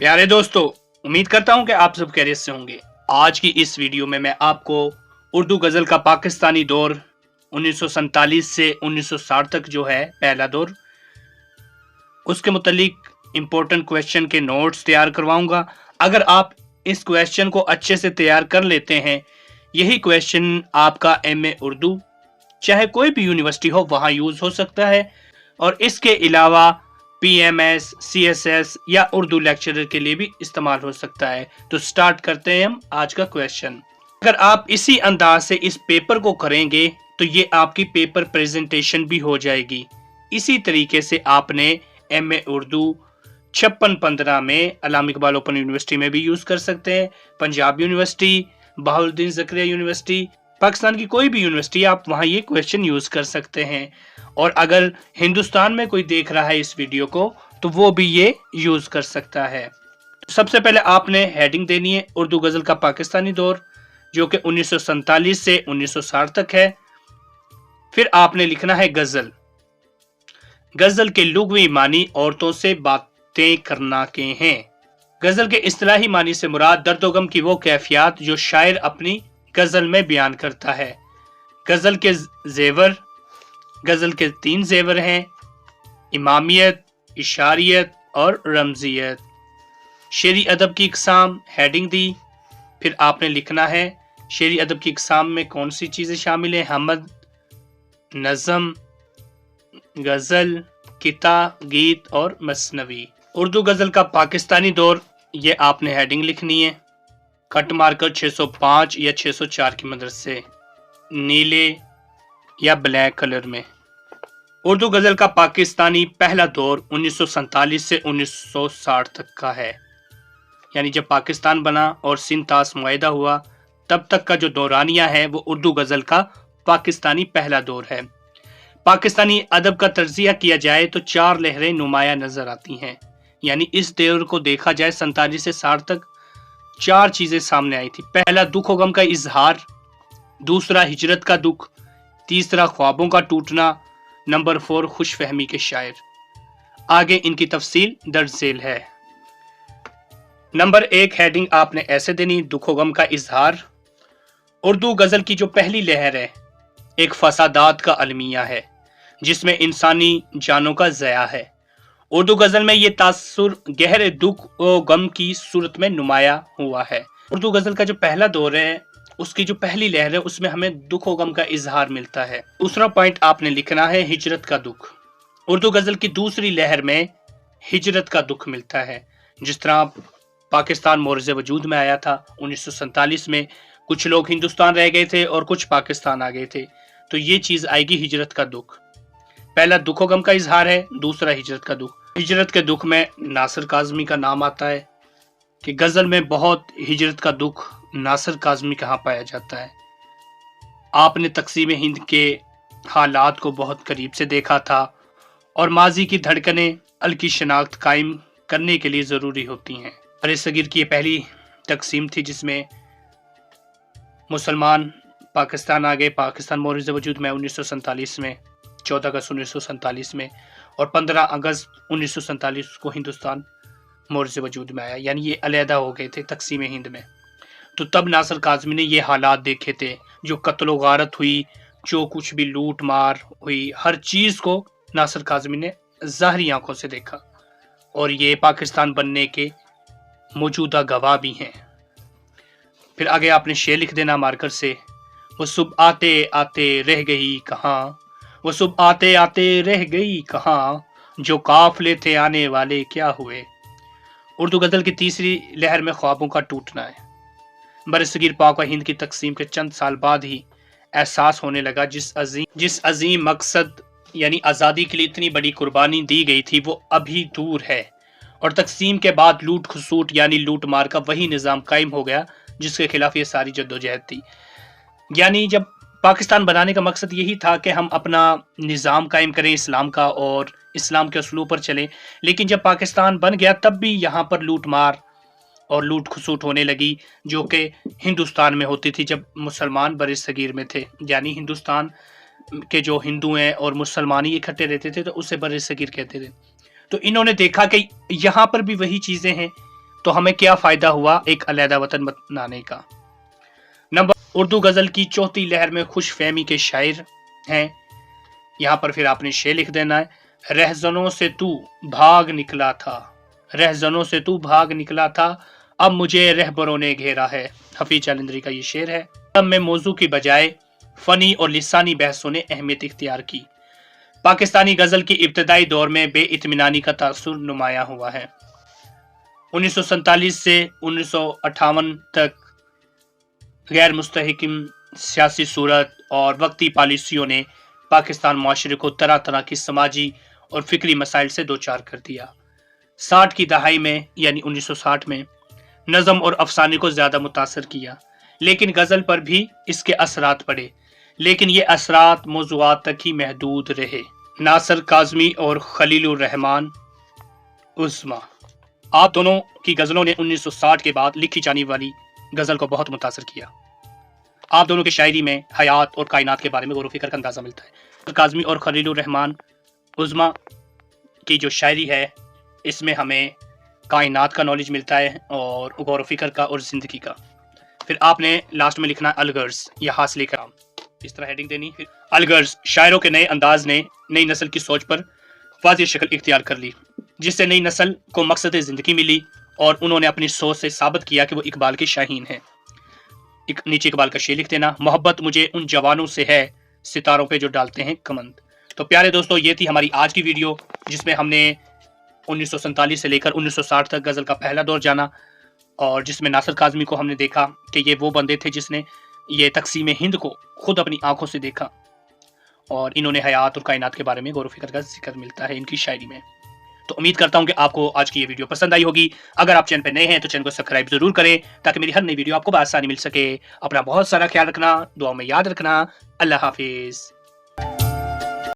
प्यारे दोस्तों, उम्मीद करता हूं कि आप सब खैरियत से होंगे। आज की इस वीडियो में मैं आपको उर्दू गज़ल का पाकिस्तानी दौर 1947 से 1960 तक जो है पहला दौर, उसके मुतालिक इम्पोर्टेंट क्वेश्चन के नोट्स तैयार करवाऊंगा। अगर आप इस क्वेश्चन को अच्छे से तैयार कर लेते हैं, यही क्वेश्चन आपका एमए उर्दू चाहे कोई भी यूनिवर्सिटी हो वहाँ यूज़ हो सकता है, और इसके अलावा पीएमएस, सीएसएस या उर्दू लेक्चरर के लिए भी इस्तेमाल हो सकता है। तो स्टार्ट करते हैं हम आज का क्वेश्चन। अगर आप इसी अंदाज से इस पेपर को करेंगे तो ये आपकी पेपर प्रेजेंटेशन भी हो जाएगी। इसी तरीके से आपने एमए उर्दू 56-15 में अल्लामा इकबाल ओपन यूनिवर्सिटी में भी यूज कर सकते हैं, पंजाब यूनिवर्सिटी, बहाउद्दीन ज़करिया यूनिवर्सिटी, पाकिस्तान की कोई भी यूनिवर्सिटी, आप वहां ये क्वेश्चन यूज कर सकते हैं। और अगर हिंदुस्तान में कोई देख रहा है इस वीडियो को तो वो भी ये यूज कर सकता है। सबसे पहले आपने हेडिंग देनी है उर्दू गजल का पाकिस्तानी दौर, जो कि 1947 से 1960 तक है। फिर आपने लिखना है गजल। गजल के लुग़वी मानी औरतों से बातें करना के हैं। गजल के इस्तिलाही मानी से मुराद दर्द व गम की वो कैफियत जो शायर अपनी गजल में बयान करता है। गजल के जेवर, गजल के 3 जेवर हैं, इमामियत, इशारियत और रमजियत। शेरी अदब की इकसाम, हेडिंग दी। फिर आपने लिखना है शेरी अदब की इकसाम में कौन सी चीज़ें शामिल हैं। हमद, नज़म, गज़ल, किता, गीत और मसनवी। उर्दू गज़ल का पाकिस्तानी दौर, ये आपने हेडिंग लिखनी है कट मार्कर 605 या 604 की मदद से, नीले या ब्लैक कलर में। उर्दू गज़ल का पाकिस्तानी पहला दौर 1947 से 1960 तक का है, यानी जब पाकिस्तान बना और सिंध तास मुआहिदा हुआ तब तक का जो दौरानिया है वो उर्दू गज़ल का पाकिस्तानी पहला दौर है। पाकिस्तानी अदब का तज्ज़िया किया जाए तो 4 लहरें नुमाया नजर आती हैं, यानी इस दौर को देखा जाए 47 से 60 तक 4 चीजें सामने आई थी। पहला दुख व गम का इजहार, दूसरा हिजरत का दुख, तीसरा ख्वाबों का टूटना, नंबर 4 खुश फहमी के शायर। आगे इनकी तफसील दर्ज झेल है। नंबर 1 हेडिंग आपने ऐसे देनी, दुख व गम का इजहार। उर्दू गजल की जो पहली लहर है एक फसादात का अलमिया है जिसमें इंसानी जानों का ज़या है। उर्दू गजल में ये तासुर गहरे दुख व गम की सूरत में नुमाया हुआ है। उर्दू गजल का जो पहला दौर है उसकी जो पहली लहर है उसमें हमें दुख व गम का इजहार मिलता है। दूसरा पॉइंट आपने लिखना है हिजरत का दुख। उर्दू गजल की दूसरी लहर में हिजरत का दुख मिलता है। जिस तरह पाकिस्तान मोर्ज़ वजूद में आया था 1947 में, कुछ लोग हिंदुस्तान रह गए थे और कुछ पाकिस्तान आ गए थे, तो ये चीज आएगी हिजरत का दुख। पहला दुख व गम का इजहार है, दूसरा हिजरत का दुख। हिजरत के दुख में नासिर काज़मी का नाम आता है कि गजल में बहुत हिजरत का दुख नासिर काज़मी कहाँ पाया जाता है। आपने तक़सीम हिंद के हालात को बहुत करीब से देखा था और माजी की धड़कनें अल की शनाख्त कायम करने के लिए ज़रूरी होती हैं। बरे सगीर की ये पहली तक़सीम थी जिसमें मुसलमान पाकिस्तान आ गए। पाकिस्तान मोर्ज़ वजूद में 1947 में, 14 अगस्त 1947 में, और 15 अगस्त 1947 को हिंदुस्तान मोर्ज़ वजूद में आया, यानी ये अलहदा हो गए थे तक़सीम हिंद में। तो तब नासिर काज़मी ने ये हालात देखे थे, जो कत्ल गारत हुई, जो कुछ भी लूट मार हुई, हर चीज़ को नासिर काज़मी ने ज़ाहरी आंखों से देखा, और ये पाकिस्तान बनने के मौजूदा गवाह भी हैं। फिर आगे आपने शेर लिख देना मार्कर से, वो सुबह आते आते रह गई कहाँ, वो सुबह आते आते रह गई कहाँ, जो काफले थे आने वाले क्या हुए। उर्दू गजल की तीसरी लहर में ख्वाबों का टूटना है। बरसगीर पाक व हिंद की तकसीम के चंद साल बाद ही एहसास होने लगा जिस अजीम मकसद यानी आज़ादी के लिए इतनी बड़ी कुर्बानी दी गई थी वो अभी दूर है, और तकसीम के बाद लूट खसूट यानी लूट मार का वही निज़ाम कायम हो गया जिसके खिलाफ ये सारी जद्दोजहद थी। यानी जब पाकिस्तान बनाने का मकसद यही था कि हम अपना निज़ाम कायम करें इस्लाम का और इस्लाम के असलूब पर चलें, लेकिन जब पाकिस्तान बन गया तब भी यहाँ पर लूट मार और लूट खसूट होने लगी, जो कि हिंदुस्तान में होती थी जब मुसलमान बर सगीर में थे। यानी हिंदुस्तान के जो हिंदू हैं और मुसलमान ही इकट्ठे रहते थे तो उसे बर सगीर कहते थे। तो इन्होंने देखा कि यहाँ पर भी वही चीज़ें हैं, तो हमें क्या फायदा हुआ एक अलहदा वतन बनाने का। नंबर, उर्दू गजल की चौथी लहर में खुश फहमी के शायर हैं। यहाँ पर फिर आपने शेर लिख देना है, रहजनों से तू भाग निकला था, रहजनों से तू भाग निकला था, अब मुझे रहबरों ने घेरा है। हफीज जालंधरी का ये शेर है। तब में मौजू की बजाय फनी और लिसानी बहसों ने अहमियत इख्तियार की। पाकिस्तानी गजल की इब्तदाई दौर में बेइत्मीनानी का तासुर नुमाया हुआ है। 1947 से 1958 तक गैर मुस्तहकिम सियासी सूरत और वक्ती पॉलिसियों ने पाकिस्तान माशरे को तरह तरह की समाजी और फिक्री मसाइल से दो चार कर दिया। 60 की दहाई में यानी 1960 में नज़म और अफसाने को ज्यादा मुतासर किया, लेकिन गजल पर भी इसके असरात पड़े, लेकिन ये असरात मौज़ूआत तक ही महदूद रहे। नासिर काज़मी और खलीलुर रहमान उस्मा, आप दोनों की गजलों ने 1960 के बाद लिखी जाने वाली गजल को बहुत मुतासर किया। आप दोनों की शायरी में हयात और कायनात के बारे में गौर व फिक्र का अंदाजा मिलता है। काज़मी और खलीलुर रहमान उस्मा की जो शायरी है इसमें हमें कायनात का नॉलेज मिलता है और गौर व फिक्र का और जिंदगी का। फिर आपने लास्ट में लिखना अलगर्ज या हासिल कराम, इस तरह हेडिंग देनी। फिर अलगर्ज, शायरों के नए अंदाज ने नई नस्ल की सोच पर वाज़ेह शक्ल इख्तियार कर ली, जिससे नई नस्ल को मकसद ज़िंदगी मिली और उन्होंने अपनी सोच से साबित किया कि वो इकबाल के शाहीन है। नीचे इकबाल का शेर लिख देना, मोहब्बत मुझे उन जवानों से है सितारों पे जो डालते हैं कमंद। तो प्यारे दोस्तों, ये थी हमारी आज की वीडियो जिसमें हमने 1947 से लेकर 1960 तक गजल का पहला दौर जाना और जिसमें नासिर काज़मी को हमने देखा कि ये वो बंदे थे जिसने ये तकसीम हिंद को खुद अपनी आंखों से देखा और इन्होंने हयात और कायनात के बारे में गौर व फिक्र का जिक्र मिलता है इनकी शायरी में। तो उम्मीद करता हूं कि आपको आज की ये वीडियो पसंद आई होगी। अगर आप चैनल पर नए हैं तो चैनल को सब्सक्राइब जरूर करें ताकि मेरी हर नई वीडियो आपको बआसानी मिल सके। अपना बहुत सारा ख्याल रखना, दुआ में याद रखना। अल्लाह हाफिज।